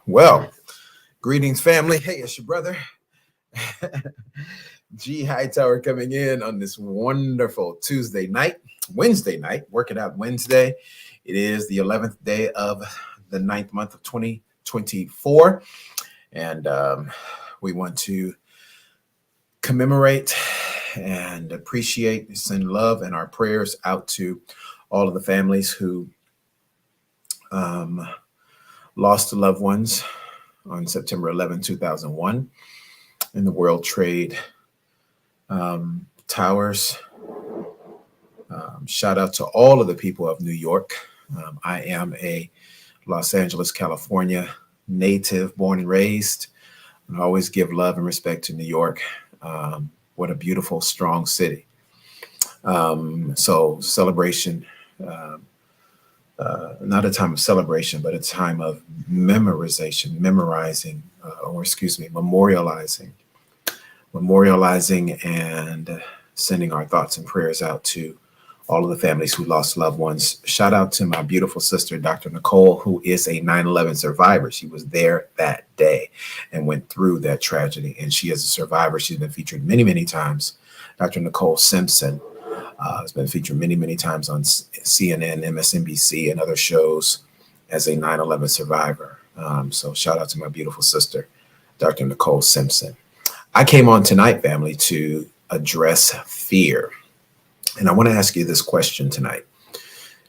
Well, greetings, family. Hey, it's your brother, G Hightower, coming in on this wonderful Wednesday night, working out Wednesday. It is the 11th day of the ninth month of 2024. And we want to commemorate and appreciate, send love and our prayers out to all of the families who lost loved ones on September 11, 2001 in the World Trade Towers. Shout out to all of the people of New York. I am a Los Angeles, California native, born and raised. I always give love and respect to New York. What a beautiful, strong city. So celebration, not a time of celebration, but a time of memorializing, memorializing and sending our thoughts and prayers out to all of the families who lost loved ones. Shout out to my beautiful sister, Dr. Nicole, who is a 9/11 survivor. She was there that day and went through that tragedy, and she is a survivor. She's been featured many, many times. Dr. Nicole Simpson has been featured many, many times on CNN, MSNBC, and other shows as a 9/11 survivor. So shout out to my beautiful sister, Dr. Nicole Simpson. I came on tonight, family, to address fear. And I want to ask you this question tonight.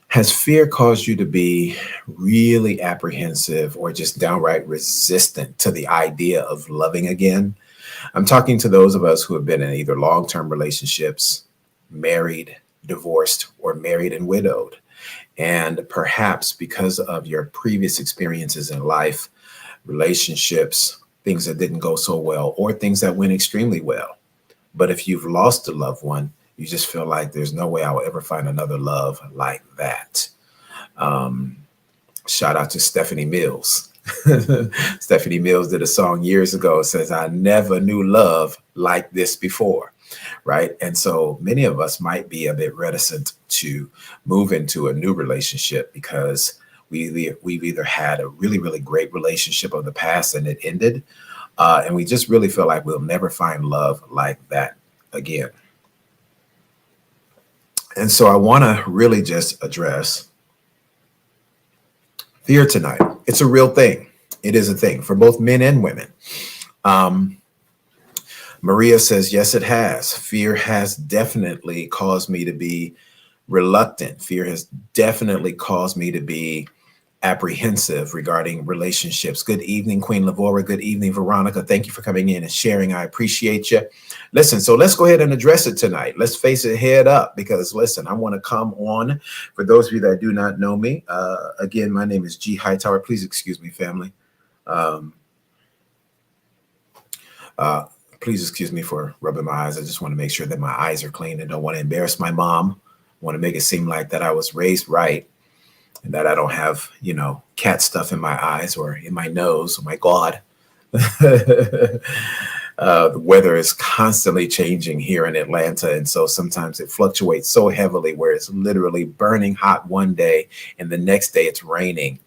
Has fear caused you to be really apprehensive or just downright resistant to the idea of loving again? I'm talking to those of us who have been in either long-term relationships, married, divorced, or married and widowed. And perhaps because of your previous experiences in life, relationships, things that didn't go so well, or things that went extremely well. But if you've lost a loved one, you just feel like there's no way I will ever find another love like that. Shout out to Stephanie Mills. Stephanie Mills did a song years ago. It says, I never knew love like this before. Right. And so many of us might be a bit reticent to move into a new relationship because we've either had a really, really great relationship of the past and it ended. And we just really feel like we'll never find love like that again. And so I want to really just address fear tonight. It's a real thing. It is a thing for both men and women. Maria says, yes, it has. Fear has definitely caused me to be reluctant. Fear has definitely caused me to be apprehensive regarding relationships. Good evening, Queen Lavora. Good evening, Veronica. Thank you for coming in and sharing. I appreciate you. Listen, so let's go ahead and address it tonight. Let's face it head up because, listen, I want to come on. For those of you that do not know me, again, my name is G Hightower. Please excuse me, family. Please excuse me for rubbing my eyes. I just want to make sure that my eyes are clean and don't want to embarrass my mom. I want to make it seem like that I was raised right and that I don't have, cat stuff in my eyes or in my nose. Oh, my God. The weather is constantly changing here in Atlanta. And so sometimes it fluctuates so heavily where it's literally burning hot one day and the next day it's raining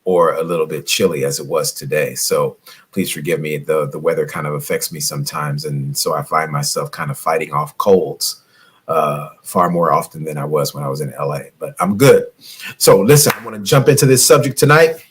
or a little bit chilly as it was today. So please forgive me. The weather kind of affects me sometimes. And so I find myself kind of fighting off colds far more often than I was when I was in LA, but I'm good. So listen, I want to jump into this subject tonight.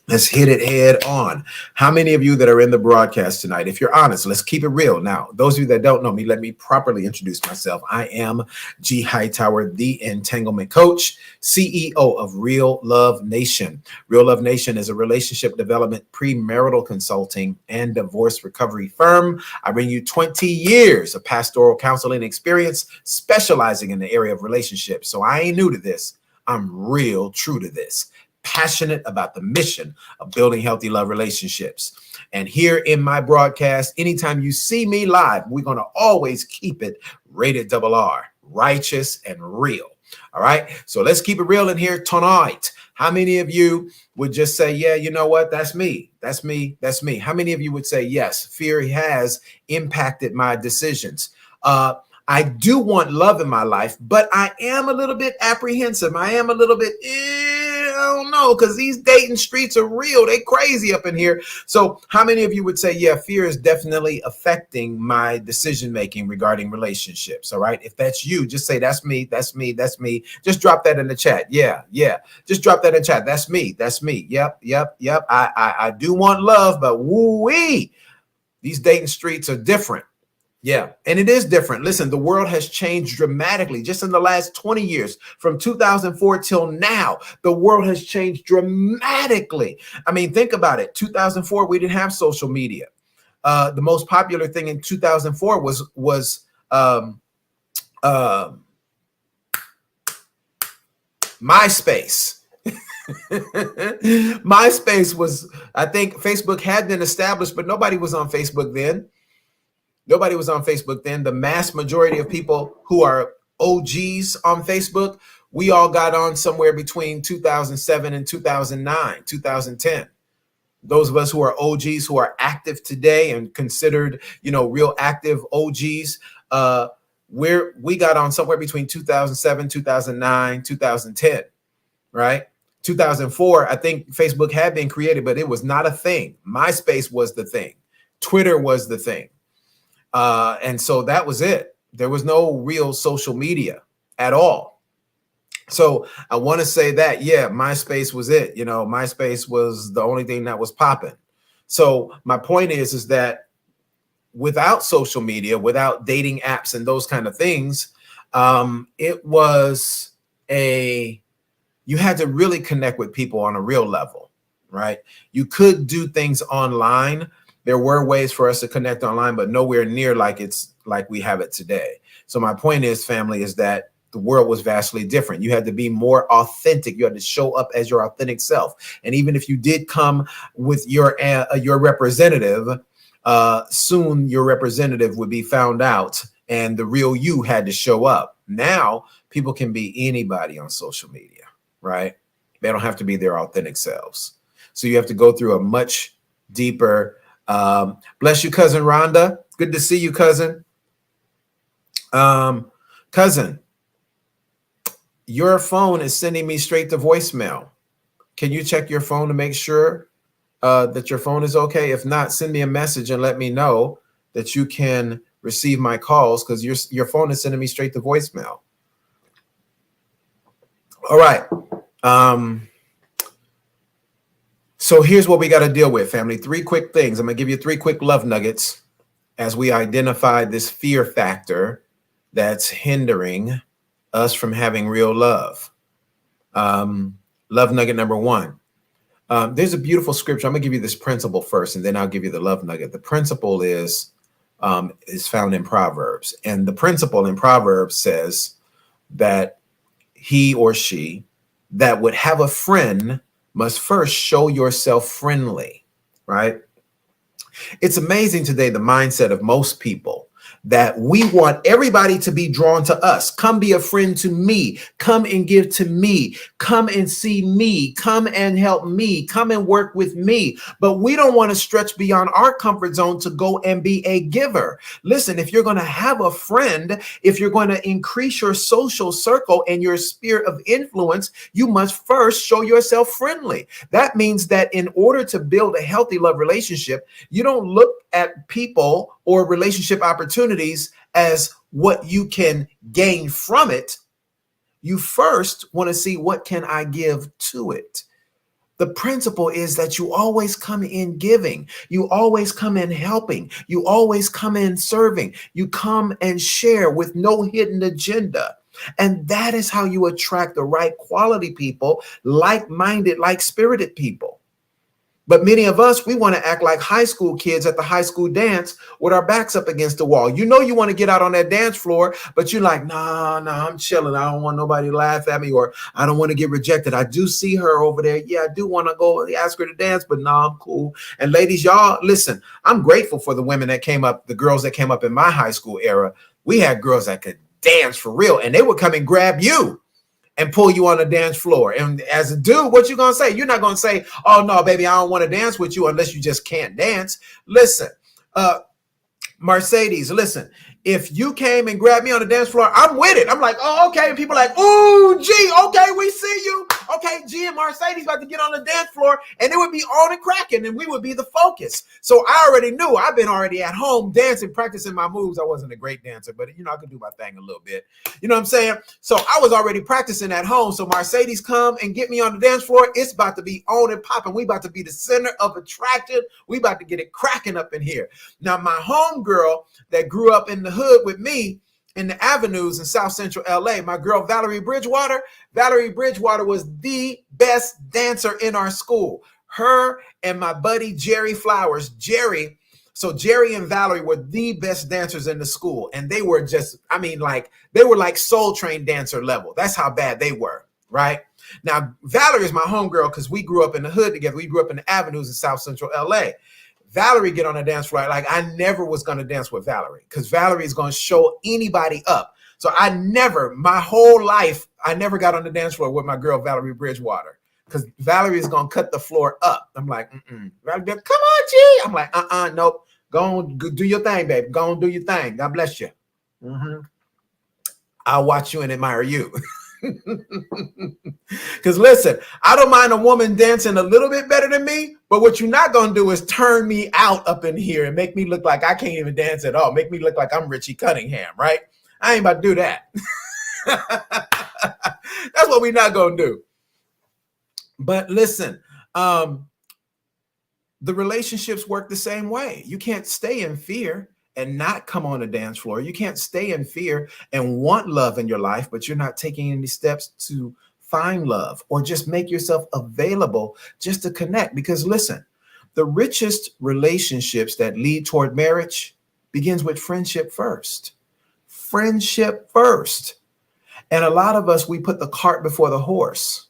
Let's hit it head on. How many of you that are in the broadcast tonight, if you're honest, let's keep it real. Now, those of you that don't know me, let me properly introduce myself. I am G Hightower, the Entanglement Coach, CEO of Real Love Nation. Real Love Nation is a relationship development, premarital consulting, and divorce recovery firm. I bring you 20 years of pastoral counseling experience, specializing in the area of relationships. So I ain't new to this. I'm real true to this. Passionate about the mission of building healthy love relationships. And here in my broadcast, anytime you see me live, we're going to always keep it rated RR, righteous and real. All right. So let's keep it real in here tonight. How many of you would just say, yeah, you know what? That's me. That's me. That's me. How many of you would say, yes, fear has impacted my decisions? I do want love in my life, but I am a little bit apprehensive. I am a little bit, I don't know, because these dating streets are real. They crazy up in here. So how many of you would say, yeah, fear is definitely affecting my decision making regarding relationships? All right. If that's you, just say that's me. That's me. That's me. Just drop that in the chat. Yeah. Yeah. Just drop that in chat. That's me. That's me. Yep. Yep. Yep. I do want love, but woo-wee, these dating streets are different. Yeah, and it is different. Listen, the world has changed dramatically just in the last 20 years. From 2004 till now, the world has changed dramatically. I mean, think about it. 2004, we didn't have social media. The most popular thing in 2004 was MySpace. MySpace was, I think Facebook had been established, but nobody was on Facebook then. Nobody was on Facebook then. The mass majority of people who are OGs on Facebook, we all got on somewhere between 2007 and 2009, 2010. Those of us who are OGs, who are active today and considered, real active OGs, we got on somewhere between 2007, 2009, 2010, right? 2004, I think Facebook had been created, but it was not a thing. MySpace was the thing. Twitter was the thing. And so that was it. There was no real social media at all. So I want to say that, yeah, MySpace was it. MySpace was the only thing that was popping. So my point is that without social media, without dating apps and those kind of things, it was you had to really connect with people on a real level, right? You could do things online. There were ways for us to connect online, but nowhere near like we have it today. So my point is, family, is that the world was vastly different. You had to be more authentic. You had to show up as your authentic self. And even if you did come with your representative, soon your representative would be found out and the real you had to show up. Now people can be anybody on social media, right? They don't have to be their authentic selves. So you have to go through a much deeper. Bless you, cousin Rhonda. Good to see you, cousin. Cousin, your phone is sending me straight to voicemail. Can you check your phone to make sure that your phone is okay? If not, send me a message and let me know that you can receive my calls, because your phone is sending me straight to voicemail. All right. So here's what we got to deal with, family. 3 quick things. I'm going to give you 3 quick love nuggets as we identify this fear factor that's hindering us from having real love. Love nugget number 1. There's a beautiful scripture. I'm going to give you this principle first, and then I'll give you the love nugget. The principle is found in Proverbs. And the principle in Proverbs says that he or she that would have a friend must first show yourself friendly, right? It's amazing today, the mindset of most people, that we want everybody to be drawn to us. Come be a friend to me. Come and give to me. Come and see me. Come and help me. Come and work with me. But we don't want to stretch beyond our comfort zone to go and be a giver. Listen, if you're going to have a friend, if you're going to increase your social circle and your sphere of influence, you must first show yourself friendly. That means that in order to build a healthy love relationship, you don't look at people or relationship opportunities as what you can gain from it. You first want to see, what can I give to it? The principle is that you always come in giving. You always come in helping. You always come in serving. You come and share with no hidden agenda. And that is how you attract the right quality people, like-minded, like-spirited people. But many of us, we want to act like high school kids at the high school dance with our backs up against the wall. You know, you want to get out on that dance floor, but you're like, nah, I'm chilling. I don't want nobody to laugh at me, or I don't want to get rejected. I do see her over there. Yeah, I do want to go ask her to dance, but no, I'm cool. And ladies, y'all, listen, I'm grateful for the women that came up, the girls that came up in my high school era. We had girls that could dance for real, and they would come and grab you and pull you on the dance floor. And as a dude, what you gonna say? You're not gonna say, oh no, baby, I don't want to dance with you unless you just can't dance. Listen, Mercedes, listen, If you came and grabbed me on the dance floor, I'm with it. I'm like, oh, okay. And people are like, ooh, G, okay, we see you. Okay, G and Mercedes about to get on the dance floor, and it would be on and cracking, and we would be the focus. So I already knew. I've been already at home dancing, practicing my moves. I wasn't a great dancer, but I could do my thing a little bit. You know what I'm saying? So I was already practicing at home. So Mercedes come and get me on the dance floor. It's about to be on and popping. We about to be the center of attraction. We about to get it cracking up in here. Now, my homegirl that grew up in the hood with me in the avenues in South Central LA, my girl Valerie Bridgewater. Valerie Bridgewater was the best dancer in our school. Her and my buddy Jerry Flowers. Jerry and Valerie were the best dancers in the school. And they were just, they were like Soul Train dancer level. That's how bad they were, right? Now, Valerie is my homegirl because we grew up in the hood together. We grew up in the avenues in South Central LA. Valerie get on a dance floor. Like, I never was going to dance with Valerie because Valerie is going to show anybody up. So my whole life, I never got on the dance floor with my girl, Valerie Bridgewater, because Valerie is going to cut the floor up. I'm like, Valerie, come on, G. I'm like, nope. Go on, do your thing, baby. Go on, do your thing. God bless you. I'll watch you and admire you. Because listen, I don't mind a woman dancing a little bit better than me, but what you're not going to do is turn me out up in here and make me look like I can't even dance at all. Make me look like I'm Richie Cunningham, right? I ain't about to do that. That's what we're not going to do. But listen, the relationships work the same way. You can't stay in fear and not come on the dance floor. You can't stay in fear and want love in your life, but you're not taking any steps to find love or just make yourself available just to connect. Because listen, the richest relationships that lead toward marriage begins with friendship first. Friendship first. And a lot of us, we put the cart before the horse.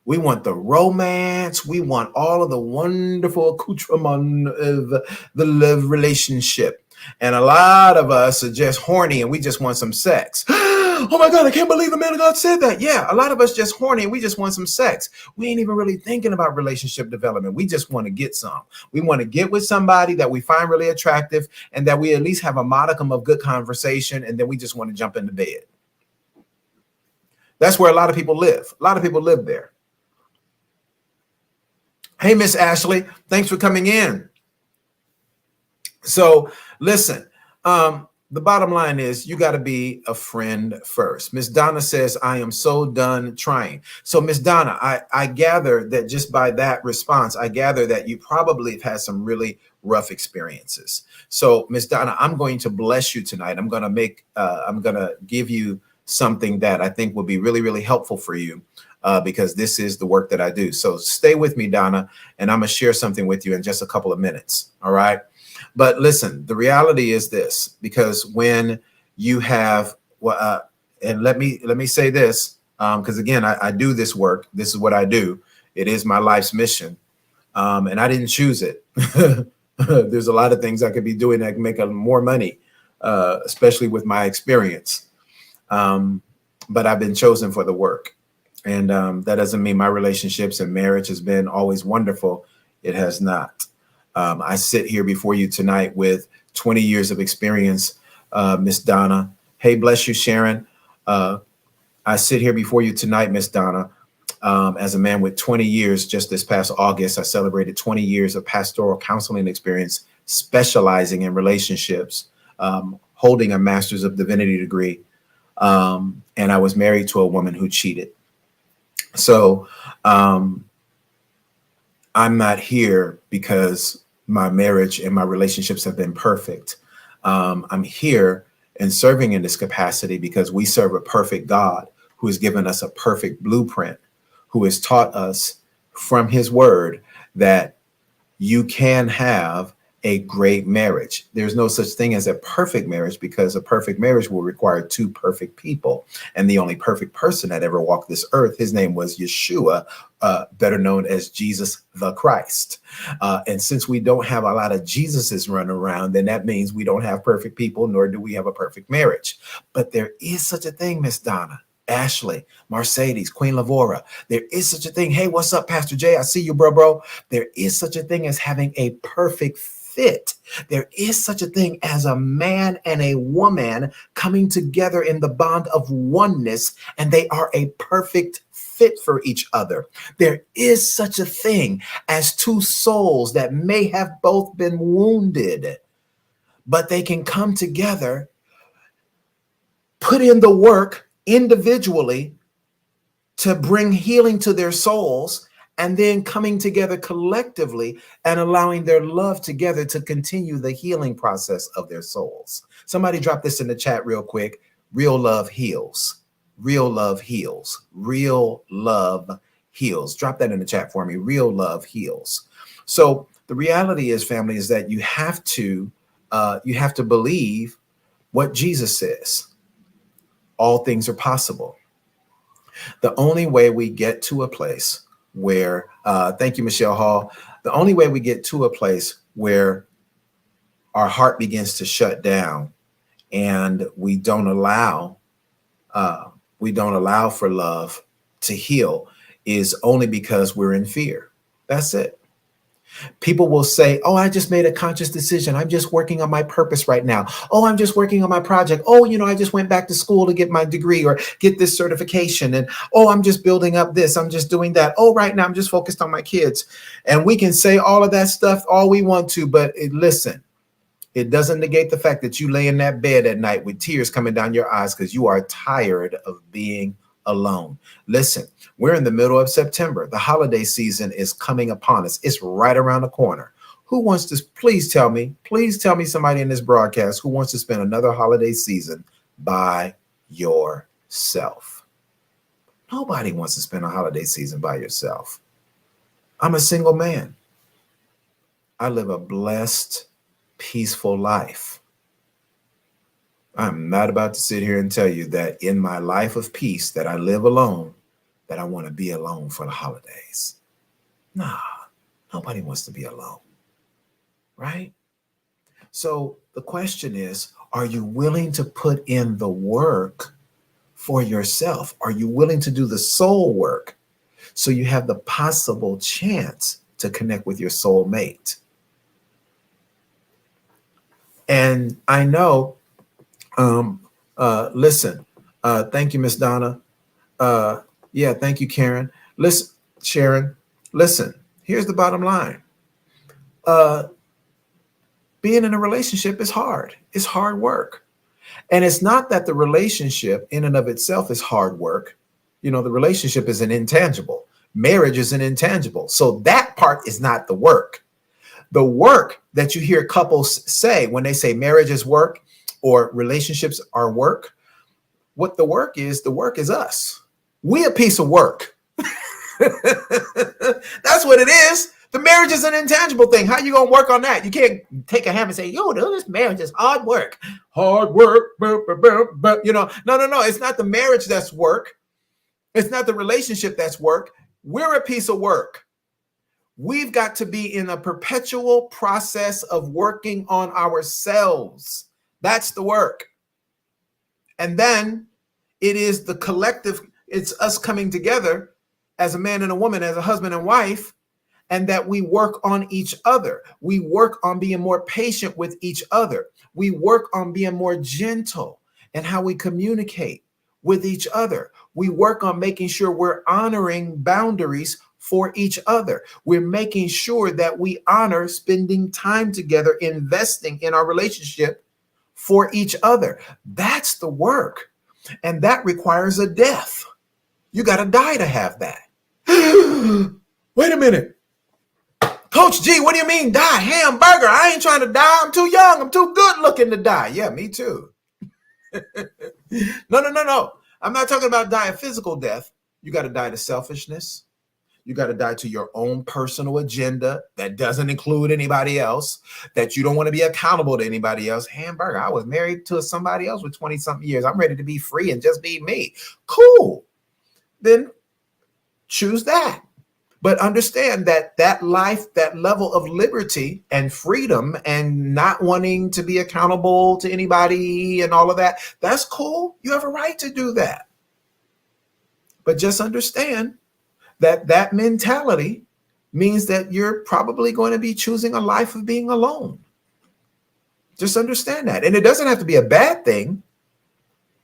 We want the romance. We want all of the wonderful accoutrement of the love relationship. And a lot of us are just horny and we just want some sex. Oh my God, I can't believe the man of God said that. Yeah, a lot of us just horny and we just want some sex. We ain't even really thinking about relationship development. We just want to get some. We want to get with somebody that we find really attractive and that we at least have a modicum of good conversation, and then we just want to jump into bed. That's where a lot of people live. A lot of people live there. Hey, Miss Ashley, thanks for coming in. So listen, the bottom line is you got to be a friend first. Miss Donna says, I am so done trying. So Miss Donna, I gather that just by that response, I gather that you probably have had some really rough experiences. So Miss Donna, I'm going to bless you tonight. I'm going to give you something that I think will be really, really helpful for you. Because this is the work that I do. So stay with me, Donna, and I'm going to share something with you in just a couple of minutes. All right. But listen, the reality is this, because when you have, and let me say this, because again, I do this work. This is what I do. It is my life's mission. And I didn't choose it. There's a lot of things I could be doing that can make more money, especially with my experience. But I've been chosen for the work. And that doesn't mean my relationships and marriage has been always wonderful. It has not. I sit here before you tonight with 20 years of experience, Miss Donna. Hey, bless you, Sharon. I sit here before you tonight, Miss Donna, as a man with 20 years. Just this past August, I celebrated 20 years of pastoral counseling experience, specializing in relationships, holding a Master's of Divinity degree. And I was married to a woman who cheated. So I'm not here because my marriage and my relationships have been perfect. I'm here and serving in this capacity because we serve a perfect God who has given us a perfect blueprint, who has taught us from his word that you can have a great marriage. There's no such thing as a perfect marriage, because a perfect marriage will require two perfect people. And the only perfect person that ever walked this earth, his name was Yeshua, better known as Jesus the Christ. And since we don't have a lot of Jesuses running around, then that means we don't have perfect people, nor do we have a perfect marriage. But there is such a thing, Miss Donna, Ashley, Mercedes, Queen Lavora. There is such a thing. Hey, what's up, Pastor Jay? I see you, bro. There is such a thing as having a perfect fit. There is such a thing as a man and a woman coming together in the bond of oneness, and they are a perfect fit for each other. There is such a thing as two souls that may have both been wounded, but they can come together, put in the work individually to bring healing to their souls, and then coming together collectively and allowing their love together to continue the healing process of their souls. Somebody drop this in the chat real quick. Real love heals. Real love heals. Real love heals. Drop that in the chat for me. Real love heals. So the reality is, family, is that you have to believe what Jesus says. All things are possible. The only way we get to a place where, thank you, Michelle Hall. The only way we get to a place where our heart begins to shut down and we don't allow for love to heal is only because we're in fear. That's it. People will say, oh, I just made a conscious decision. I'm just working on my purpose right now. Oh, I'm just working on my project. Oh, I just went back to school to get my degree or get this certification. And oh, I'm just building up this. I'm just doing that. Oh, right now I'm just focused on my kids. And we can say all of that stuff all we want to, but listen, it doesn't negate the fact that you lay in that bed at night with tears coming down your eyes because you are tired of being alone. Listen, we're in the middle of September. The holiday season is coming upon us. It's right around the corner. Who wants to, please tell me somebody in this broadcast who wants to spend another holiday season by yourself? Nobody wants to spend a holiday season by yourself. I'm a single man. I live a blessed, peaceful life. I'm not about to sit here and tell you that in my life of peace that I live alone, that I want to be alone for the holidays. Nah, nobody wants to be alone, right? So the question is, are you willing to put in the work for yourself? Are you willing to do the soul work so you have the possible chance to connect with your soul mate? And I know, listen, thank you, Miss Donna. Yeah, thank you, Karen. Listen, Sharon, listen, here's the bottom line. Being in a relationship is hard. It's hard work. And it's not that the relationship in and of itself is hard work. The relationship is an intangible. Marriage is an intangible. So that part is not the work. The work that you hear couples say when they say marriage is work or relationships are work, what the work is us. We a piece of work. That's what it is. The marriage is an intangible thing. How you going to work on that? You can't take a hammer and say, yo, dude, this marriage is hard work. Hard work. No. It's not the marriage that's work. It's not the relationship that's work. We're a piece of work. We've got to be in a perpetual process of working on ourselves. That's the work. And then it is the collective, it's us coming together as a man and a woman, as a husband and wife, and that we work on each other. We work on being more patient with each other. We work on being more gentle in how we communicate with each other. We work on making sure we're honoring boundaries for each other. We're making sure that we honor spending time together, investing in our relationship for each other. That's the work. And that requires a death. You got to die to have that. Wait a minute. Coach G, what do you mean die? Hamburger. I ain't trying to die. I'm too young. I'm too good looking to die. Yeah, me too. No. I'm not talking about die a physical death. You got to die to selfishness. You got to die to your own personal agenda that doesn't include anybody else, that you don't want to be accountable to anybody else. Hamburger, I was married to somebody else with 20-something years. I'm ready to be free and just be me. Cool. Then choose that. But understand that that life, that level of liberty and freedom and not wanting to be accountable to anybody and all of that, that's cool. You have a right to do that. But just understand that mentality means that you're probably going to be choosing a life of being alone. Just understand that. And it doesn't have to be a bad thing,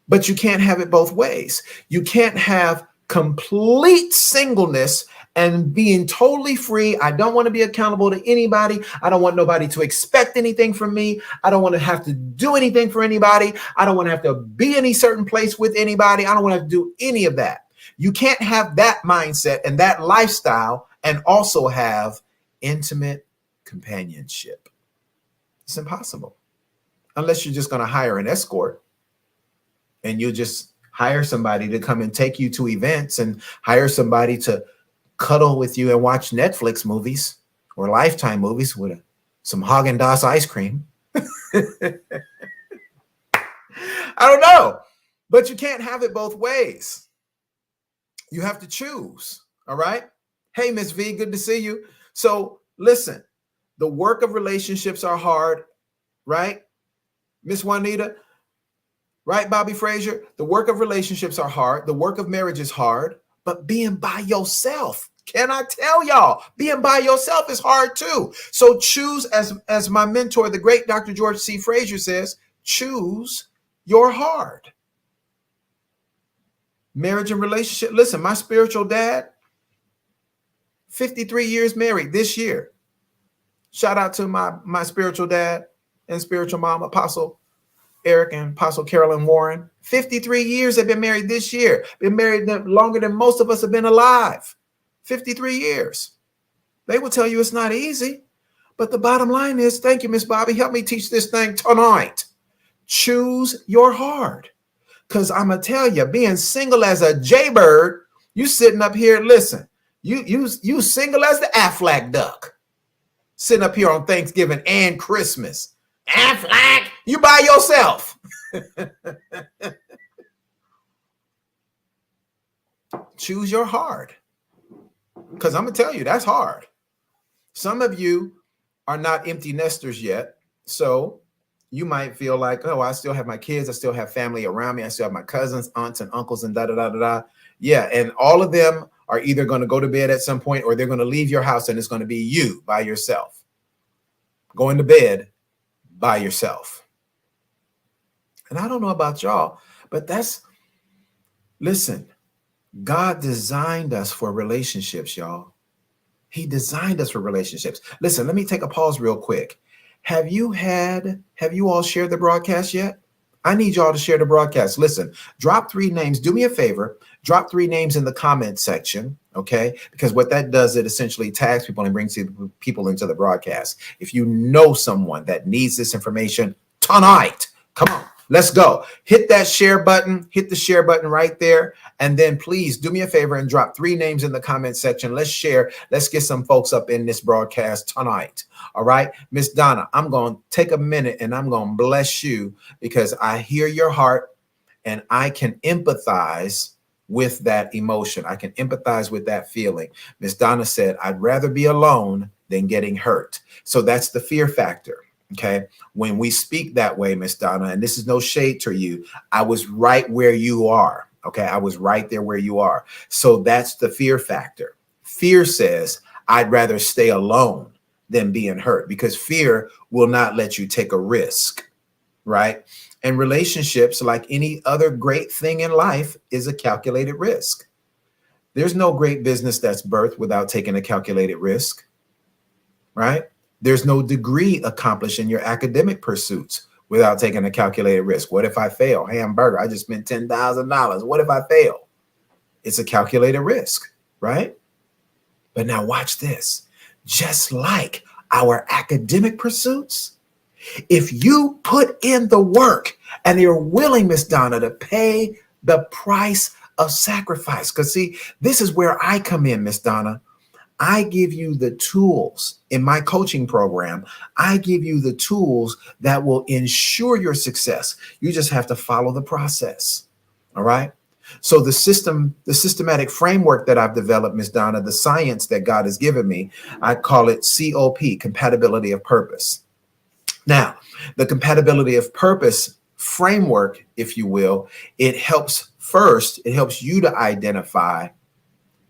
but you can't have it both ways. You can't have complete singleness and being totally free. I don't want to be accountable to anybody. I don't want nobody to expect anything from me. I don't want to have to do anything for anybody. I don't want to have to be any certain place with anybody. I don't want to have to do any of that. You can't have that mindset and that lifestyle and also have intimate companionship. It's impossible. Unless you're just going to hire an escort and you'll just hire somebody to come and take you to events and hire somebody to cuddle with you and watch Netflix movies or Lifetime movies with some Haagen-Dazs ice cream. I don't know, but you can't have it both ways. You have to choose. All right. Hey, Miss V, good to see you. So listen, the work of relationships are hard, right? Miss Juanita, right? Bobby Frazier, the work of relationships are hard. The work of marriage is hard, but being by yourself, can I tell y'all, being by yourself is hard too. So choose, as my mentor, the great Dr. George C. Frazier says, choose your hard. Marriage and relationship. Listen, my spiritual dad, 53 years married this year. Shout out to my spiritual dad and spiritual mom, Apostle Eric and Apostle Carolyn Warren. 53 years they've been married this year. Been married longer than most of us have been alive. 53 years. They will tell you it's not easy. But the bottom line is, thank you, Miss Bobby. Help me teach this thing tonight. Choose your hard. Because I'm going to tell you, being single as a jaybird, you sitting up here, listen, you single as the Aflac duck. Sitting up here on Thanksgiving and Christmas. Aflac, you by yourself. Choose your hard. Because I'm going to tell you, that's hard. Some of you are not empty nesters yet. So you might feel like, oh, I still have my kids. I still have family around me. I still have my cousins, aunts, and uncles, and da-da-da-da-da. Yeah, and all of them are either going to go to bed at some point or they're going to leave your house and it's going to be you by yourself. Going to bed by yourself. And I don't know about y'all, but listen, God designed us for relationships, y'all. He designed us for relationships. Listen, let me take a pause real quick. Have you all shared the broadcast yet? I need y'all to share the broadcast. Listen, drop 3 names. Do me a favor. Drop 3 names in the comment section, okay? Because what that does, it essentially tags people and brings people into the broadcast. If you know someone that needs this information tonight, come on, let's go. Hit that share button. Hit the share button right there. And then please do me a favor and drop 3 names in the comment section. Let's share. Let's get some folks up in this broadcast tonight. All right, Miss Donna, I'm going to take a minute and I'm going to bless you because I hear your heart and I can empathize with that emotion. I can empathize with that feeling. Miss Donna said, I'd rather be alone than getting hurt. So that's the fear factor. Okay. When we speak that way, Miss Donna, and this is no shade to you, I was right where you are. Okay. I was right there where you are. So that's the fear factor. Fear says, I'd rather stay alone than being hurt because fear will not let you take a risk. Right. And relationships, like any other great thing in life, is a calculated risk. There's no great business that's birthed without taking a calculated risk. Right. There's no degree accomplished in your academic pursuits without taking a calculated risk. What if I fail? Hamburger, I just spent $10,000. What if I fail? It's a calculated risk, right? But now watch this. Just like our academic pursuits, if you put in the work and you're willing, Miss Donna, to pay the price of sacrifice, because see, this is where I come in, Miss Donna. I give you the tools in my coaching program. I give you the tools that will ensure your success. You just have to follow the process. All right. So the systematic framework that I've developed, Ms. Donna, the science that God has given me, I call it COP, compatibility of purpose. Now, the compatibility of purpose framework, if you will, it helps you to identify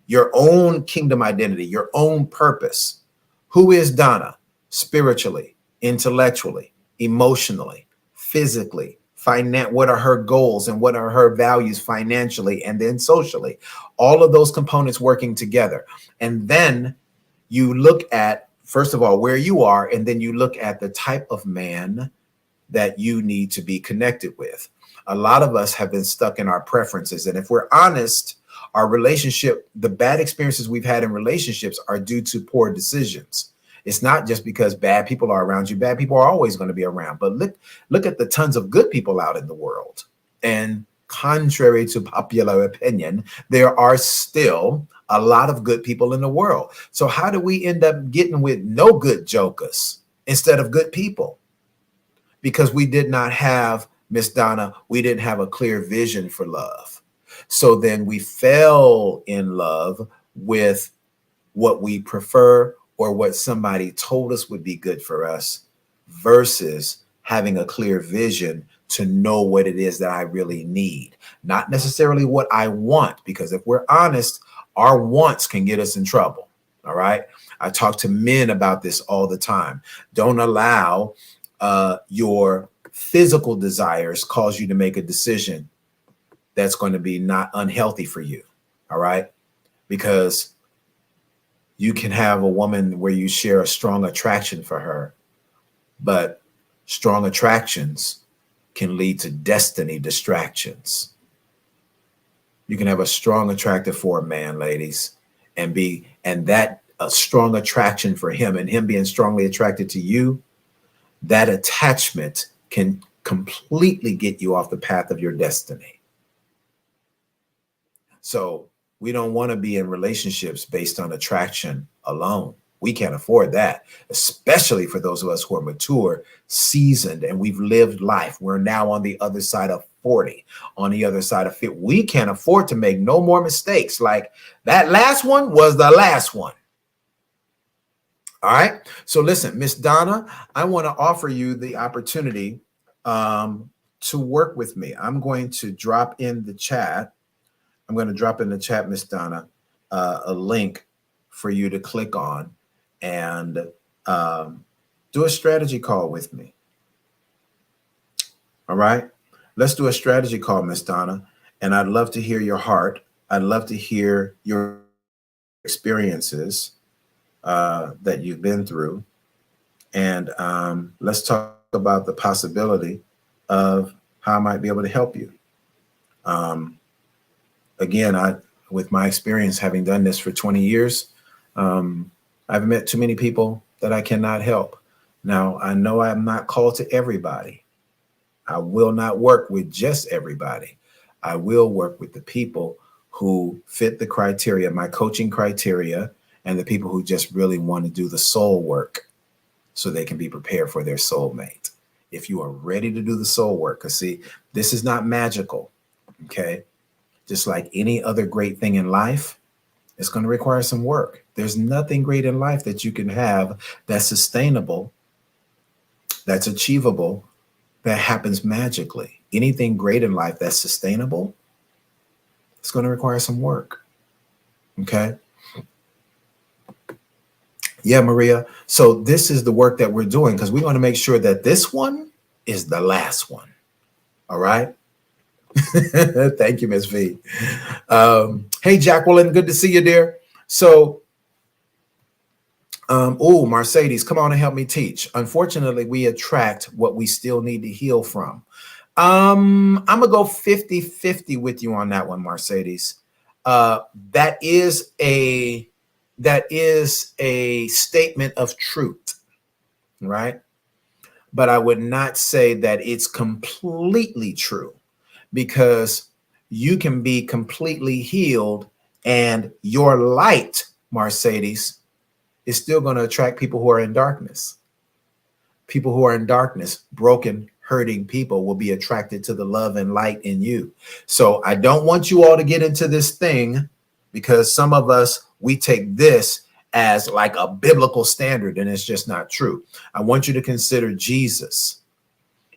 your own kingdom identity, your own purpose. Who is Donna? Spiritually, intellectually, emotionally, physically, what are her goals and what are her values financially and then socially. All of those components working together. And then you look at, first of all, where you are, and then you look at the type of man that you need to be connected with. A lot of us have been stuck in our preferences. And if we're honest, our relationship, the bad experiences we've had in relationships are due to poor decisions. It's not just because bad people are around you. Bad people are always going to be around. But look at the tons of good people out in the world. And contrary to popular opinion, there are still a lot of good people in the world. So how do we end up getting with no good jokers instead of good people? Because we did not have, Miss Donna, we didn't have a clear vision for love. So then we fell in love with what we prefer or what somebody told us would be good for us versus having a clear vision to know what it is that I really need. Not necessarily what I want, because if we're honest, our wants can get us in trouble. All right. I talk to men about this all the time. Don't allow your physical desires cause you to make a decision that's going to be not unhealthy for you. All right. Because you can have a woman where you share a strong attraction for her, but strong attractions can lead to destiny distractions. You can have a strong attractor for a man, ladies, and that a strong attraction for him and him being strongly attracted to you, that attachment can completely get you off the path of your destiny. So we don't want to be in relationships based on attraction alone. We can't afford that, especially for those of us who are mature, seasoned, and we've lived life. We're now on the other side of 40, on the other side of 50. We can't afford to make no more mistakes. Like that last one was the last one. All right. So listen, Miss Donna, I want to offer you the opportunity to work with me. I'm going to drop in the chat. Miss Donna, a link for you to click on and do a strategy call with me. All right. Let's do a strategy call, Miss Donna. And I'd love to hear your heart. I'd love to hear your experiences that you've been through. And let's talk about the possibility of how I might be able to help you. Again, with my experience having done this for 20 years, I've met too many people that I cannot help. Now, I know I'm not called to everybody. I will not work with just everybody. I will work with the people who fit the criteria, my coaching criteria, and the people who just really want to do the soul work so they can be prepared for their soulmate. If you are ready to do the soul work, because see, this is not magical, okay? Just like any other great thing in life, it's going to require some work. There's nothing great in life that you can have that's sustainable, that's achievable, that happens magically. Anything great in life that's sustainable, it's going to require some work. Okay. Yeah, Maria. So this is the work that we're doing because we want to make sure that this one is the last one. All right. Thank you, Ms. V. Hey, Jacqueline, good to see you, dear. So, Mercedes, come on and help me teach. Unfortunately, we attract what we still need to heal from. I'm going to go 50-50 with you on that one, Mercedes. That is a statement of truth, right? But I would not say that it's completely true, because you can be completely healed and your light, Mercedes, is still going to attract people who are in darkness. People who are in darkness, broken, hurting people will be attracted to the love and light in you. So I don't want you all to get into this thing, because some of us, we take this as like a biblical standard, and it's just not true. I want you to consider Jesus,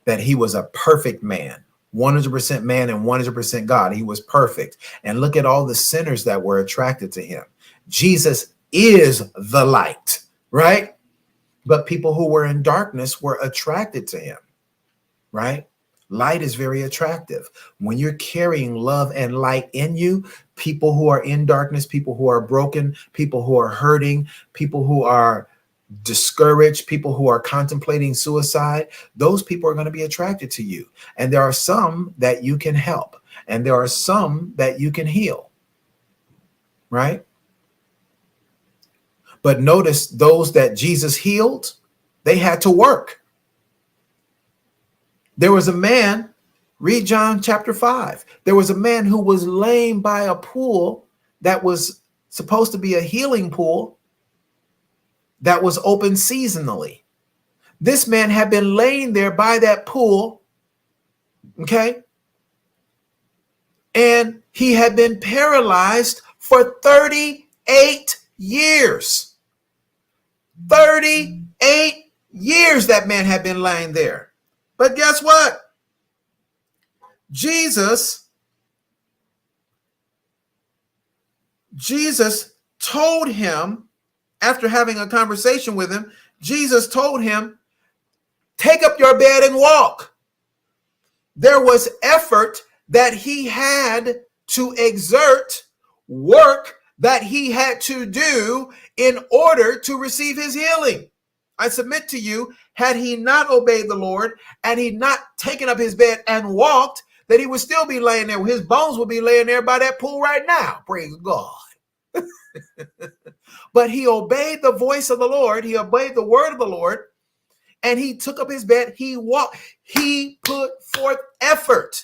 that he was a perfect man, 100% man and 100% God. He was perfect. And look at all the sinners that were attracted to him. Jesus is the light, right? but people who were in darkness were attracted to him, right? Light is very attractive. When you're carrying love and light in you, people who are in darkness, people who are broken, people who are hurting, people who are discouraged, people who are contemplating suicide, those people are going to be attracted to you. And there are some that you can help, and there are some that you can heal, right? But notice those that Jesus healed, they had to work. There was a man, read John chapter 5. There was a man who was lame by a pool that was supposed to be a healing pool that was open seasonally. This man had been laying there by that pool, okay? And he had been paralyzed for 38 years. 38 years that man had been laying there. But guess what? Jesus told him, after having a conversation with him, Jesus told him, take up your bed and walk. There was effort that he had to exert, work that he had to do in order to receive his healing. I submit to you, had he not obeyed the Lord and he not taken up his bed and walked, that he would still be laying there. His bones would be laying there by that pool right now. Praise God. But he obeyed the voice of the Lord. He obeyed the word of the Lord, and he took up his bed. He walked. He put forth effort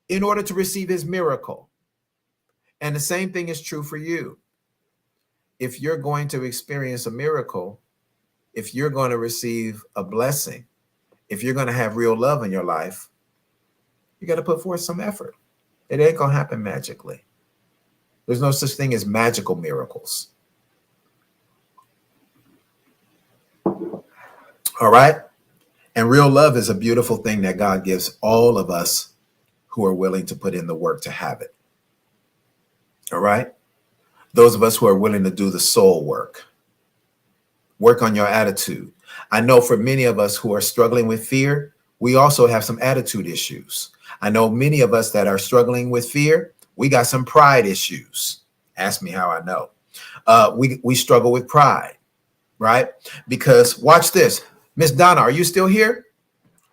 in order to receive his miracle. And the same thing is true for you. If you're going to experience a miracle, if you're going to receive a blessing, if you're going to have real love in your life, you got to put forth some effort. It ain't going to happen magically. There's no such thing as magical miracles. All right? And real love is a beautiful thing that God gives all of us who are willing to put in the work to have it. All right? Those of us who are willing to do the soul work. Work on your attitude. I know for many of us who are struggling with fear, we also have some attitude issues. I know many of us that are struggling with fear, we got some pride issues. Ask me how I know. We struggle with pride, right? Because watch this. Miss Donna, are you still here?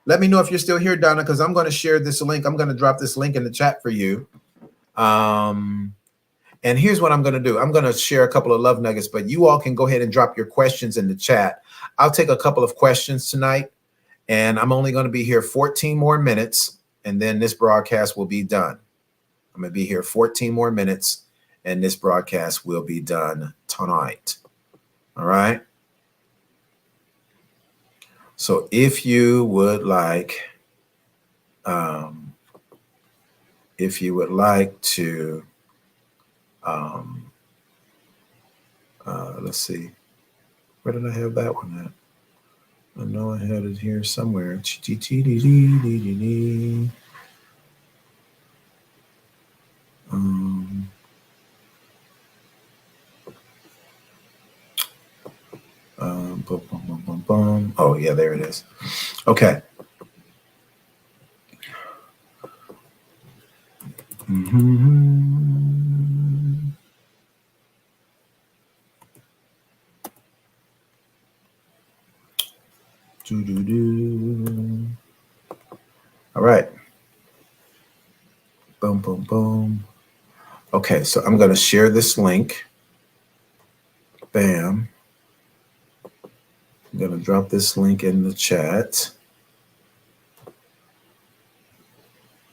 Let me know if you're still here, Donna, because I'm going to share this link. I'm going to drop this link in the chat for you. And here's what I'm going to do. I'm going to share a couple of love nuggets, but you all can go ahead and drop your questions in the chat. I'll take a couple of questions tonight, and I'm only going to be here 14 more minutes, and then this broadcast will be done. I'm going to be here 14 more minutes, and this broadcast will be done tonight. All right? So if you would like to, let's see, where did I have that one at? I know I had it here somewhere. Oh yeah, there it is. Okay. All right. Boom, boom, boom. Okay, so I'm going to share this link. Bam. I'm going to drop this link in the chat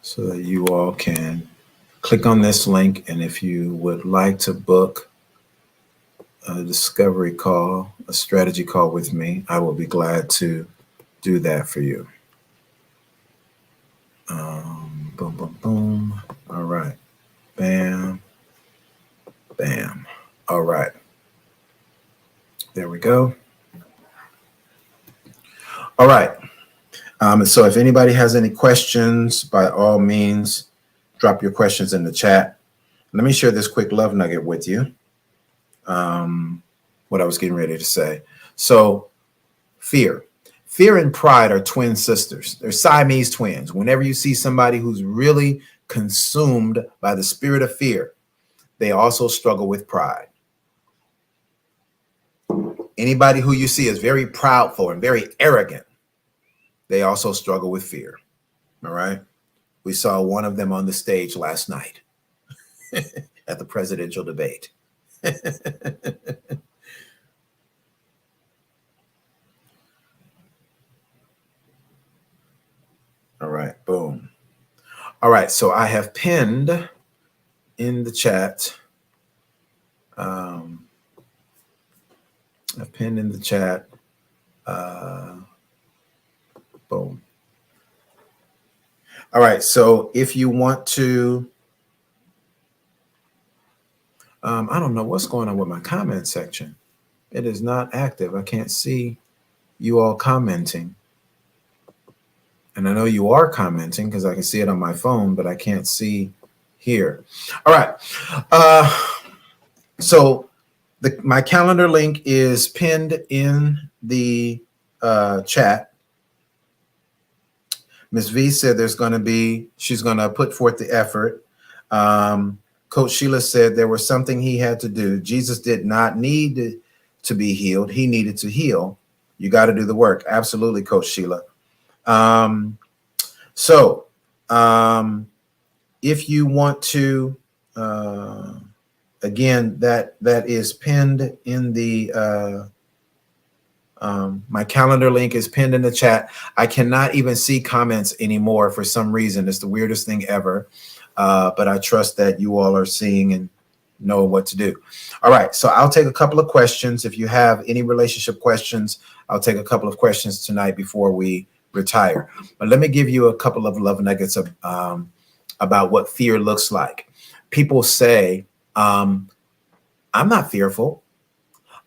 so that you all can click on this link. And if you would like to book a discovery call, a strategy call with me, I will be glad to do that for you. Boom, boom, boom. All right. Bam. Bam. All right. There we go. All right. So if anybody has any questions, by all means, drop your questions in the chat. Let me share this quick love nugget with you. What I was getting ready to say. So Fear. Fear and pride are twin sisters. They're Siamese twins. Whenever you see somebody who's really consumed by the spirit of fear, they also struggle with pride. Anybody who you see is very proudful and very arrogant, they also struggle with fear. All right. We saw one of them on the stage last night at the presidential debate. All right. Boom. All right. So I have pinned in the chat. I've pinned in the chat. Boom. All right. So if you want to, I don't know what's going on with my comment section. It is not active. I can't see you all commenting. And I know you are commenting because I can see it on my phone, but I can't see here. All right. So my calendar link is pinned in the chat. Ms. V said she's going to put forth the effort. Coach Sheila said there was something he had to do. Jesus did not need to be healed. He needed to heal. You got to do the work. Absolutely, Coach Sheila. If you want to, again, that is pinned in the, my calendar link is pinned in the chat. I cannot even see comments anymore for some reason. It's the weirdest thing ever. But I trust that you all are seeing and know what to do. All right. So I'll take a couple of questions. If you have any relationship questions, I'll take a couple of questions tonight before we retire. But let me give you a couple of love nuggets of, about what fear looks like. People say, I'm not fearful.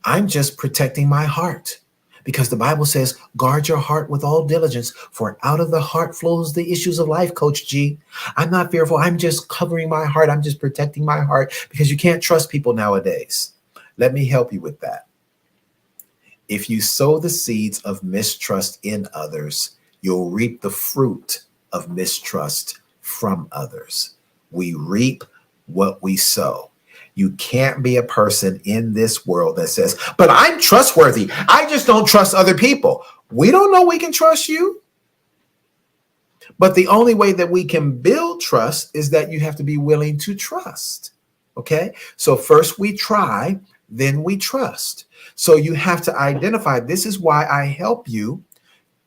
I'm just protecting my heart. Because the Bible says, guard your heart with all diligence, for out of the heart flows the issues of life, Coach G. I'm not fearful. I'm just covering my heart. I'm just protecting my heart, because you can't trust people nowadays. Let me help you with that. If you sow the seeds of mistrust in others, you'll reap the fruit of mistrust from others. We reap what we sow. You can't be a person in this world that says, but I'm trustworthy. I just don't trust other people. We don't know we can trust you. But the only way that we can build trust is that you have to be willing to trust. Okay? So first we try, then we trust. So you have to identify, this is why I help you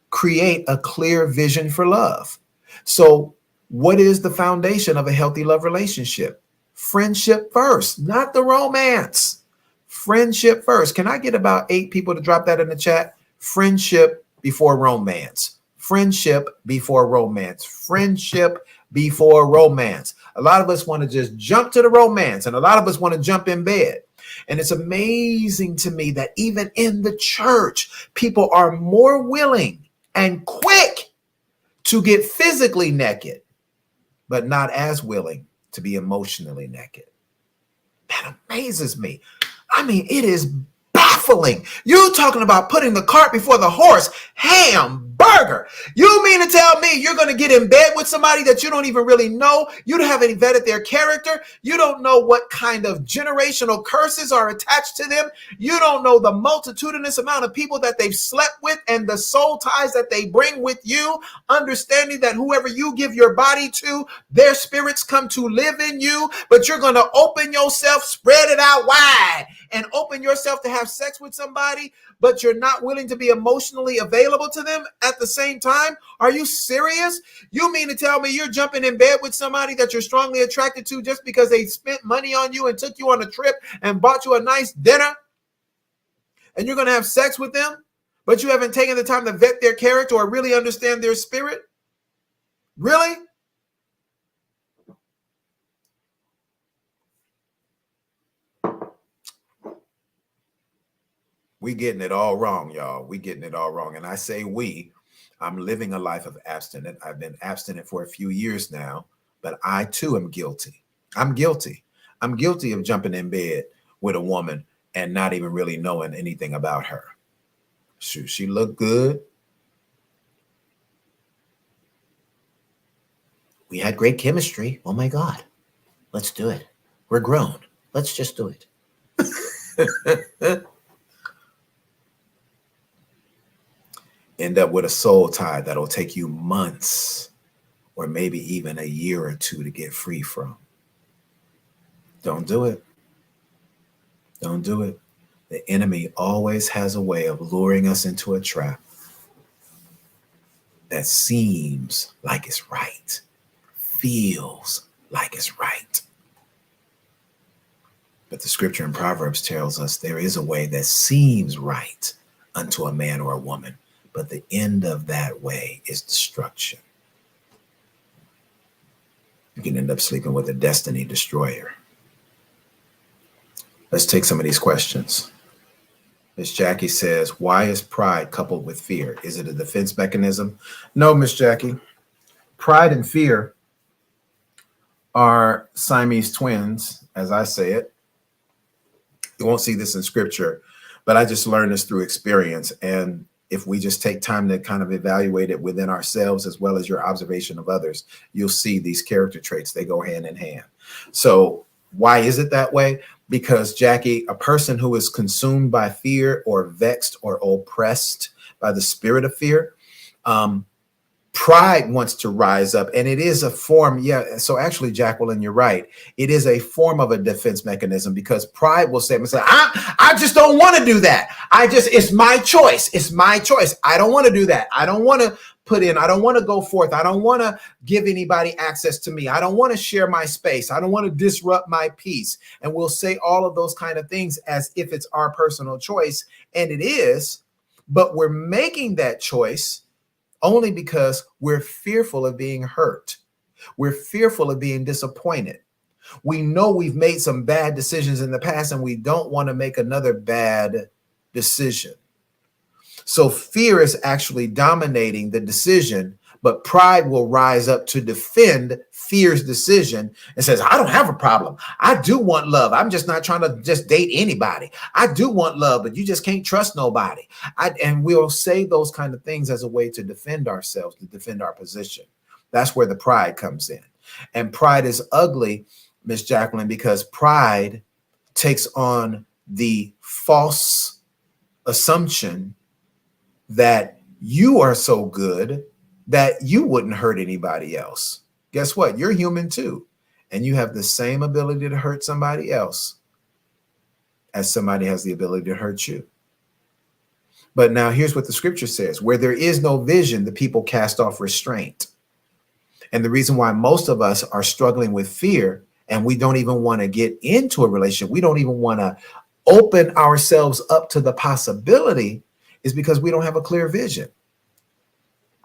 create a clear vision for love. So what is the foundation of a healthy love relationship? Friendship first, not the romance. Friendship first. Can I get about 8 people to drop that in the chat? Friendship before romance. Friendship before romance. Friendship before romance. A lot of us want to just jump to the romance, and a lot of us want to jump in bed. And it's amazing to me that even in the church, people are more willing and quick to get physically naked, but not as willing to be emotionally naked. That amazes me. I mean, it is baffling. You talking about putting the cart before the horse, hamburger. You mean to tell me you're going to get in bed with somebody that you don't even really know? You haven't vetted their character. You don't know what kind of generational curses are attached to them. You don't know the multitudinous amount of people that they've slept with and the soul ties that they bring with you, understanding that whoever you give your body to, their spirits come to live in you, but you're going to open yourself, spread it out wide, and open yourself to have sex with somebody, but you're not willing to be emotionally available to them at the same time? Are you serious? You mean to tell me you're jumping in bed with somebody that you're strongly attracted to just because they spent money on you and took you on a trip and bought you a nice dinner, and you're going to have sex with them, but you haven't taken the time to vet their character or really understand their spirit? Really? We getting it all wrong, y'all. We getting it all wrong. And I say we, I'm living a life of abstinent. I've been abstinent for a few years now, but I too am guilty. I'm guilty. I'm guilty of jumping in bed with a woman and not even really knowing anything about her. Shoot, she looked good. We had great chemistry. Oh my God. Let's do it. We're grown. Let's just do it. End up with a soul tie that'll take you months or maybe even a year or two to get free from. Don't do it. Don't do it. The enemy always has a way of luring us into a trap that seems like it's right, feels like it's right. But the scripture in Proverbs tells us there is a way that seems right unto a man or a woman, but the end of that way is destruction. You can end up sleeping with a destiny destroyer. Let's take some of these questions. Miss Jackie says, why is pride coupled with fear? Is it a defense mechanism? No, Miss Jackie. Pride and fear are Siamese twins, as I say it. You won't see this in scripture, but I just learned this through experience. And if we just take time to kind of evaluate it within ourselves, as well as your observation of others, you'll see these character traits. They go hand in hand. So why is it that way? Because, Jackie, a person who is consumed by fear or vexed or oppressed by the spirit of fear, pride wants to rise up, and it is a form. Yeah. So actually, Jacqueline, you're right. It is a form of a defense mechanism, because pride will say, I just don't want to do that. It's my choice. It's my choice. I don't want to do that. I don't want to I don't want to go forth. I don't want to give anybody access to me. I don't want to share my space. I don't want to disrupt my peace. And we'll say all of those kind of things as if it's our personal choice. And it is, but we're making that choice only because we're fearful of being hurt. We're fearful of being disappointed. We know we've made some bad decisions in the past, and we don't want to make another bad decision. So fear is actually dominating the decision, but pride will rise up to defend fear's decision and says, I don't have a problem. I do want love. I'm just not trying to just date anybody. I do want love, but you just can't trust nobody. And we'll say those kind of things as a way to defend ourselves, to defend our position. That's where the pride comes in. And pride is ugly, Miss Jacqueline, because pride takes on the false assumption that you are so good that you wouldn't hurt anybody else. Guess what? You're human too. And you have the same ability to hurt somebody else as somebody has the ability to hurt you. But now here's what the scripture says. Where there is no vision, the people cast off restraint. And the reason why most of us are struggling with fear, and we don't even want to get into a relationship, we don't even want to open ourselves up to the possibility, is because we don't have a clear vision.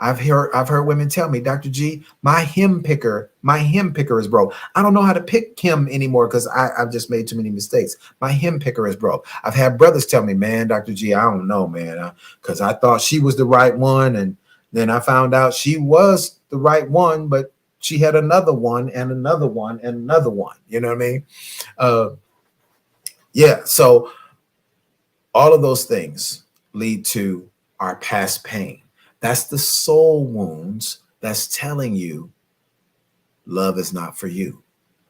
I've heard women tell me, Dr. G, my hymn picker is broke. I don't know how to pick him anymore because I've just made too many mistakes. My hymn picker is broke. I've had brothers tell me, man, Dr. G, I don't know, man, because I thought she was the right one. And then I found out she was the right one, but she had another one and another one and another one. You know what I mean? Yeah. So all of those things lead to our past pain. That's the soul wounds that's telling you love is not for you.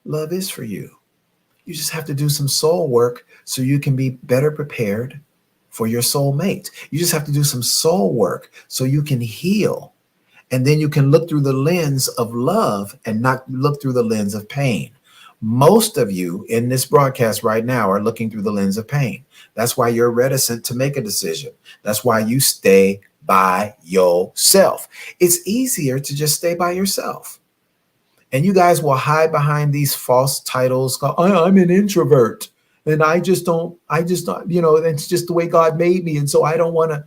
Love is for you. You just have to do some soul work so you can be better prepared for your soulmate. You just have to do some soul work so you can heal. And then you can look through the lens of love and not look through the lens of pain. Most of you in this broadcast right now are looking through the lens of pain. That's why you're reticent to make a decision. That's why you stay by yourself. It's easier to just stay by yourself. And you guys will hide behind these false titles. I'm an introvert and I just don't, it's just the way God made me. And so I don't want to.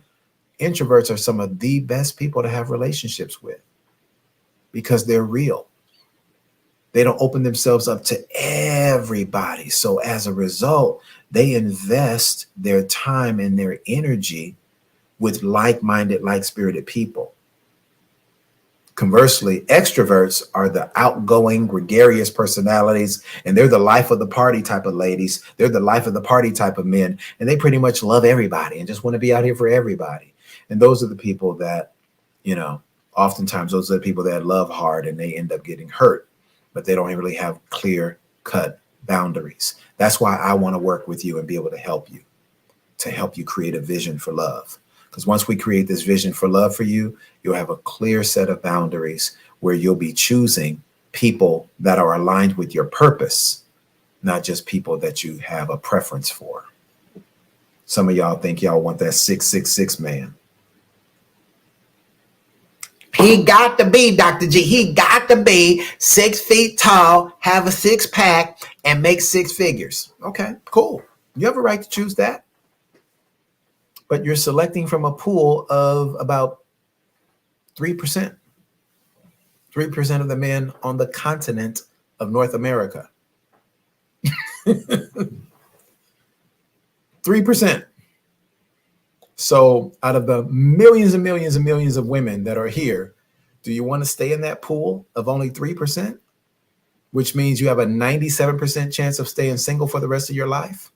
Introverts are some of the best people to have relationships with because they're real. They don't open themselves up to everybody. So as a result, they invest their time and their energy with like-minded, like-spirited people. Conversely, extroverts are the outgoing, gregarious personalities, and they're the life of the party type of ladies. They're the life of the party type of men, and they pretty much love everybody and just want to be out here for everybody. And those are the people that, oftentimes those are the people that love hard and they end up getting hurt, but they don't really have clear-cut boundaries. That's why I want to work with you and be able to help you create a vision for love. Because once we create this vision for love for you, you'll have a clear set of boundaries where you'll be choosing people that are aligned with your purpose, not just people that you have a preference for. Some of y'all think y'all want that 666 man. He got to be, Dr. G, he got to be 6 feet tall, have a six-pack, and make 6 figures. Okay, cool. You have a right to choose that. But you're selecting from a pool of about 3%. 3% of the men on the continent of North America. 3%. So out of the millions and millions and millions of women that are here, do you want to stay in that pool of only 3%? Which means you have a 97% chance of staying single for the rest of your life?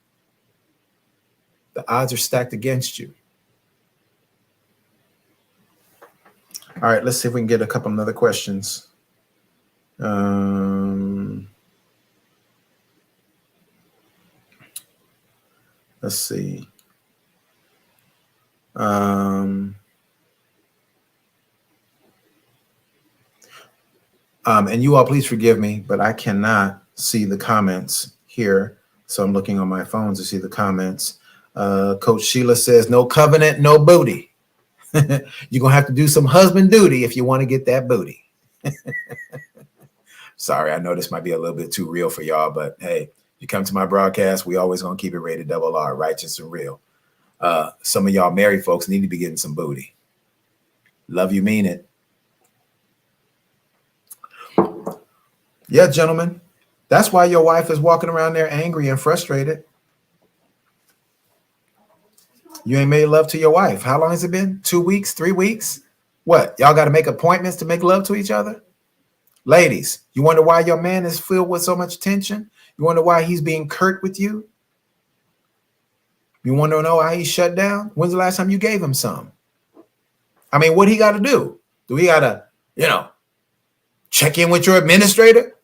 The odds are stacked against you. All right, let's see if we can get a couple of other questions. Let's see. And you all please forgive me, but I cannot see the comments here. So I'm looking on my phone to see the comments. Coach Sheila says, no covenant, no booty. You're going to have to do some husband duty if you want to get that booty. Sorry, I know this might be a little bit too real for y'all, but hey, you come to my broadcast, we always going to keep it rated RR, righteous and real. Some of y'all married folks need to be getting some booty. Love you, mean it. Yeah, gentlemen, that's why your wife is walking around there angry and frustrated. You ain't made love to your wife. How long has it been? 2 weeks, 3 weeks? What? Y'all got to make appointments to make love to each other? Ladies, you wonder why your man is filled with so much tension? You wonder why he's being curt with you? You want to know why he's shut down? When's the last time you gave him some? I mean, what he got to do? Do he got to, check in with your administrator?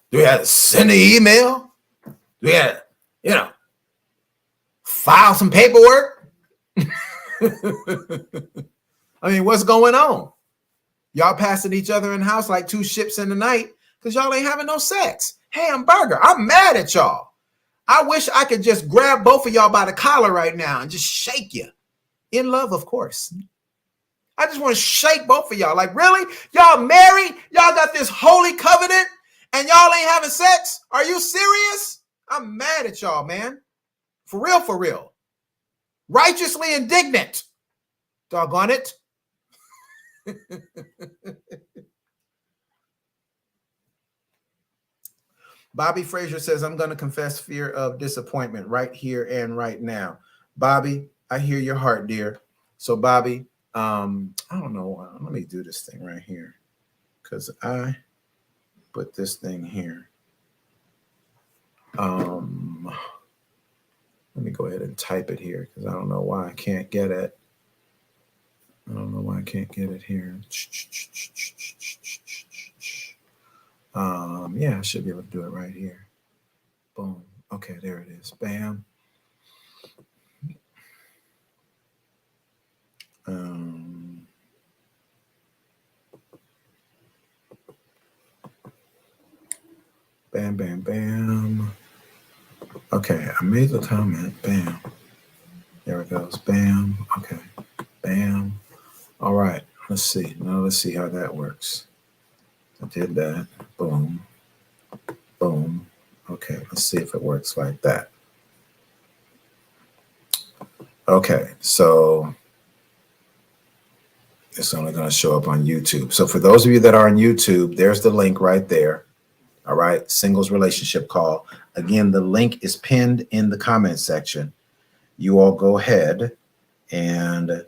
Do we have to send an email? Do we have to, file some paperwork? I mean, what's going on? Y'all passing each other in the house like two ships in the night because y'all ain't having no sex. Hamburger, I'm mad at y'all. I wish I could just grab both of y'all by the collar right now and just shake you. In love, of course. I just want to shake both of y'all. Like, really? Y'all married? Y'all got this holy covenant and y'all ain't having sex? Are you serious? I'm mad at y'all, man. For real, for real. Righteously indignant. Doggone it. Bobby Frazier says, I'm going to confess fear of disappointment right here and right now. Bobby, I hear your heart, dear. So, Bobby, I don't know. Let me do this thing right here because I put this thing here. Let me go ahead and type it here because I don't know why I can't get it. I don't know why I can't get it here. Yeah, I should be able to do it right here. Boom. Okay, there it is. Bam. Bam, bam, bam. Okay, I made the comment. Bam. There it goes. Bam. Okay. Bam. All right. Let's see. Now let's see how that works. I did that. Boom. Boom. Okay. Let's see if it works like that. Okay. So it's only going to show up on YouTube. So for those of you that are on YouTube, there's the link right there. All right. Singles relationship call. Again, the link is pinned in the comment section. You all go ahead and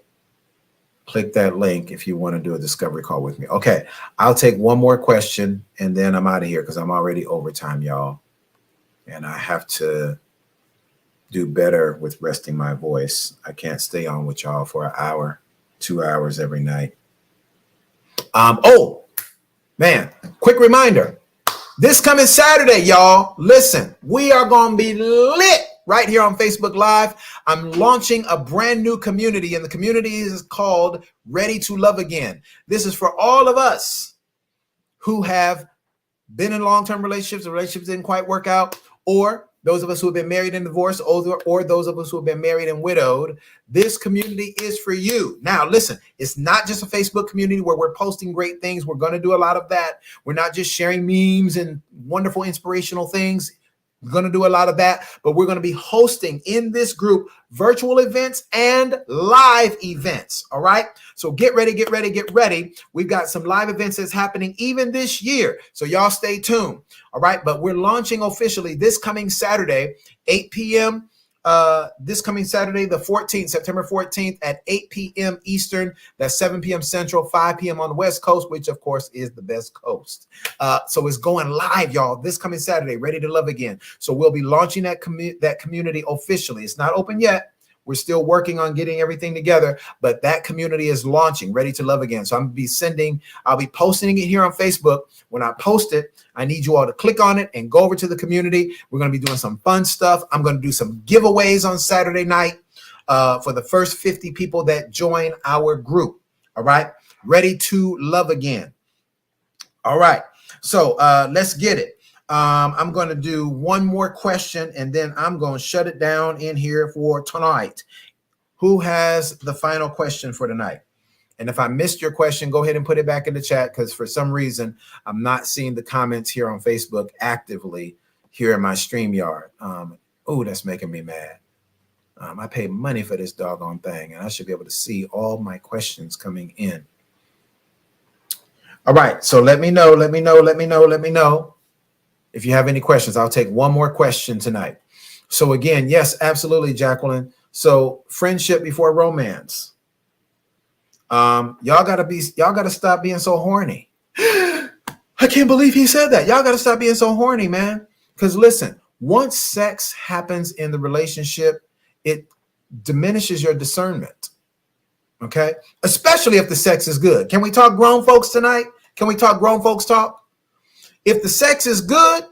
click that link if you want to do a discovery call with me. Okay, I'll take one more question and then I'm out of here because I'm already overtime, y'all. And I have to do better with resting my voice. I can't stay on with y'all for an hour, 2 hours every night. Oh, man, quick reminder. This coming Saturday, y'all, listen, we are going to be lit right here on Facebook Live. I'm launching a brand new community, and the community is called Ready to Love Again. This is for all of us who have been in long-term relationships, the relationships didn't quite work out, or those of us who have been married and divorced, or those of us who have been married and widowed. This community is for you. Now, listen, it's not just a Facebook community where we're posting great things. We're going to do a lot of that. We're not just sharing memes and wonderful inspirational things. We're going to do a lot of that, but we're going to be hosting in this group virtual events and live events. All right. So get ready, get ready, get ready. We've got some live events that's happening even this year. So y'all stay tuned. All right. But we're launching officially this coming Saturday, 8 p.m. This coming Saturday, the 14th, September 14th at 8 p.m. Eastern. That's 7 p.m. Central, 5 p.m. on the West Coast, which of course is the best coast. So it's going live, y'all, this coming Saturday, Ready to Love Again. So we'll be launching that community officially. It's not open yet. We're still working on getting everything together, but that community is launching, Ready to Love Again. So I'll be posting it here on Facebook. When I post it, I need you all to click on it and go over to the community. We're going to be doing some fun stuff. I'm going to do some giveaways on Saturday night for the first 50 people that join our group. All right. Ready to Love Again. All right. So let's get it. I'm going to do one more question and then I'm going to shut it down in here for tonight. Who has the final question for tonight? And if I missed your question, go ahead and put it back in the chat because for some reason, I'm not seeing the comments here on Facebook actively here in my StreamYard. Oh, that's making me mad. I paid money for this doggone thing and I should be able to see all my questions coming in. All right. So let me know. If you have any questions, I'll take one more question tonight. So again, yes, absolutely, Jacqueline. So friendship before romance. Y'all gotta stop being so horny. I can't believe he said that. Y'all gotta stop being so horny, man. Because listen, once sex happens in the relationship, it diminishes your discernment. Okay, especially if the sex is good. Can we talk grown folks tonight? Can we talk grown folks talk? If the sex is good,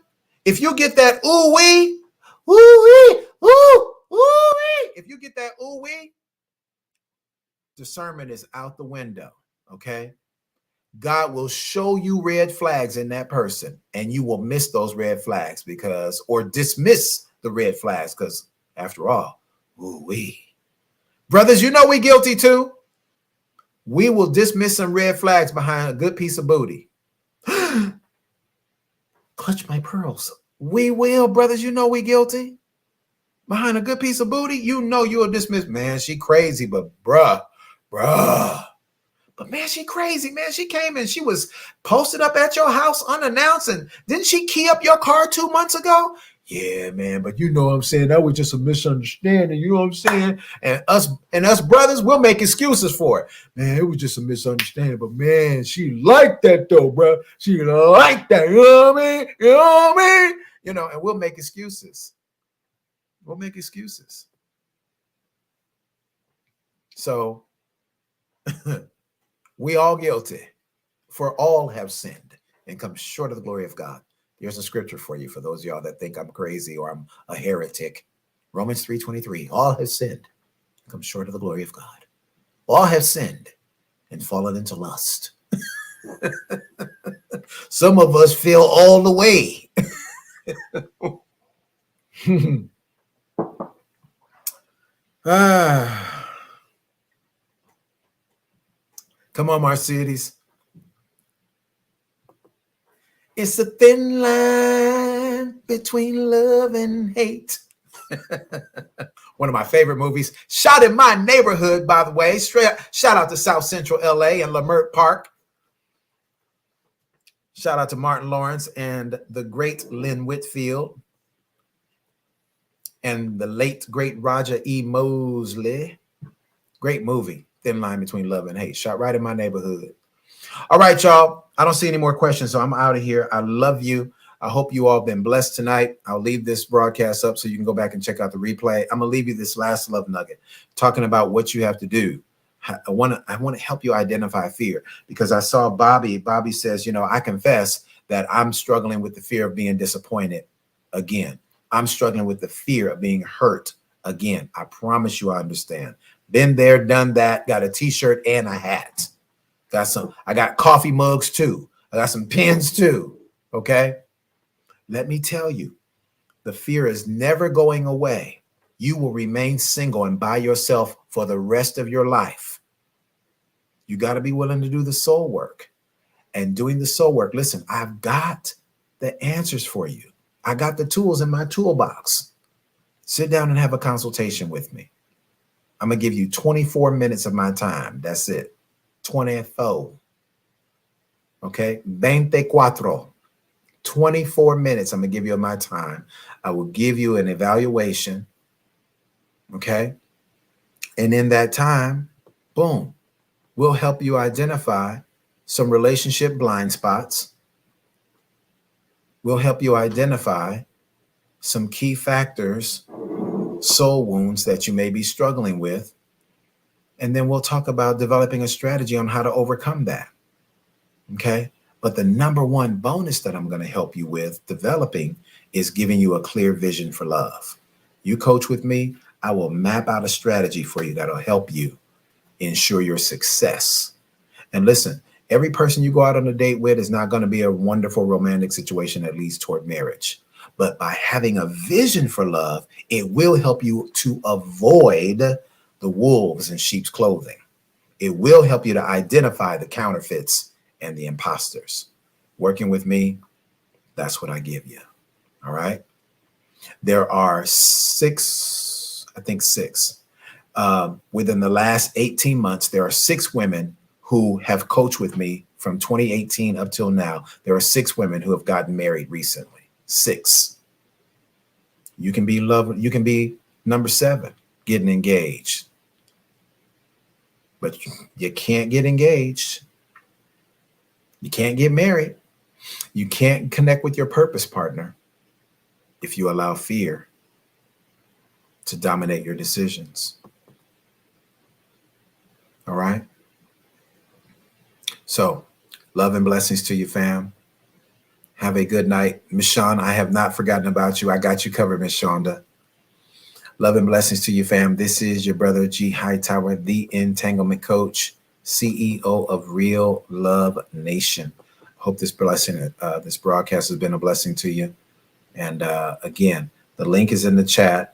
if you get that ooh wee, if you get that ooh wee, discernment is out the window. Okay, God will show you red flags in that person, and you will miss those red flags or dismiss the red flags because, after all, ooh wee, brothers, you know we guilty too. We will dismiss some red flags behind a good piece of booty. Clutch my pearls. We will, brothers. You know we guilty. Behind a good piece of booty, you know you'll dismiss. Man, she crazy, but bruh. But man, she crazy, man. She came and she was posted up at your house unannounced. And didn't she key up your car 2 months ago? Yeah, man. But you know what I'm saying? That was just a misunderstanding. You know what I'm saying? And us brothers, we'll make excuses for it. Man, it was just a misunderstanding. But man, she liked that though, bro. She liked that. You know what I mean? You know what I mean? You know, and we'll make excuses. We'll make excuses. So we all guilty, for all have sinned and come short of the glory of God. Here's a scripture for you, for those of y'all that think I'm crazy or I'm a heretic. Romans 3:23, all have sinned, come short of the glory of God. All have sinned and fallen into lust. Some of us feel all the way. Come on, Mercedes. It's a thin line between love and hate. One of my favorite movies, shot in my neighborhood, by the way. Shout out to South Central LA and Leimert Park. Shout out to Martin Lawrence and the great Lynn Whitfield and the late, great Roger E. Mosley. Great movie. thin line between love and hate. Shot right in my neighborhood. All right, y'all. I don't see any more questions, so I'm out of here. I love you. I hope you all been blessed tonight. I'll leave this broadcast up so you can go back and check out the replay. I'm gonna leave you this last love nugget, talking about what you have to do. I want to help you identify fear, because I saw Bobby. Bobby says, I confess that I'm struggling with the fear of being disappointed again. I'm struggling with the fear of being hurt again. I promise you I understand. Been there, done that, got a t-shirt and a hat. I got coffee mugs too. I got some pens too. Okay. Let me tell you, the fear is never going away. You will remain single and by yourself for the rest of your life. You got to be willing to do the soul work. And doing the soul work, listen, I've got the answers for you. I got the tools in my toolbox. Sit down and have a consultation with me. I'm going to give you 24 minutes of my time. That's it. 24. Okay. 24. 24 minutes. I'm going to give you my time. I will give you an evaluation. Okay. And in that time, boom, we'll help you identify some relationship blind spots. We'll help you identify some key factors, soul wounds that you may be struggling with. And then we'll talk about developing a strategy on how to overcome that. Okay. But the number one bonus that I'm going to help you with developing is giving you a clear vision for love. You coach with me, I will map out a strategy for you that'll help you ensure your success. And listen, every person you go out on a date with is not going to be a wonderful romantic situation that leads toward marriage. But by having a vision for love, it will help you to avoid the wolves in sheep's clothing. It will help you to identify the counterfeits and the imposters. Working with me, that's what I give you. All right. There are six. Within the last 18 months, there are 6 women who have coached with me from 2018 up till now. There are 6 women who have gotten married recently. 6. You can be number 7, getting engaged. But you can't get engaged. You can't get married. You can't connect with your purpose partner if you allow fear to dominate your decisions. All right. So, love and blessings to you, fam. Have a good night. Miss Shawn, I have not forgotten about you. I got you covered, Miss Shonda. Love and blessings to you, fam. This is your brother, G. Hightower, the Entanglement Coach, CEO of Real Love Nation. Hope this broadcast has been a blessing to you. And again, the link is in the chat.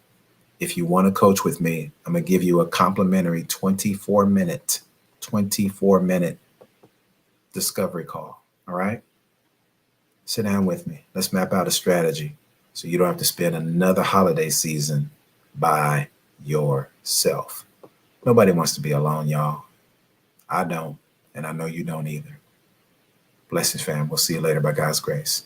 If you want to coach with me, I'm going to give you a complimentary 24-minute discovery call. All right. Sit down with me. Let's map out a strategy so you don't have to spend another holiday season by yourself. Nobody wants to be alone, y'all. I don't, and I know you don't either. Blessings, fam. We'll see you later by God's grace.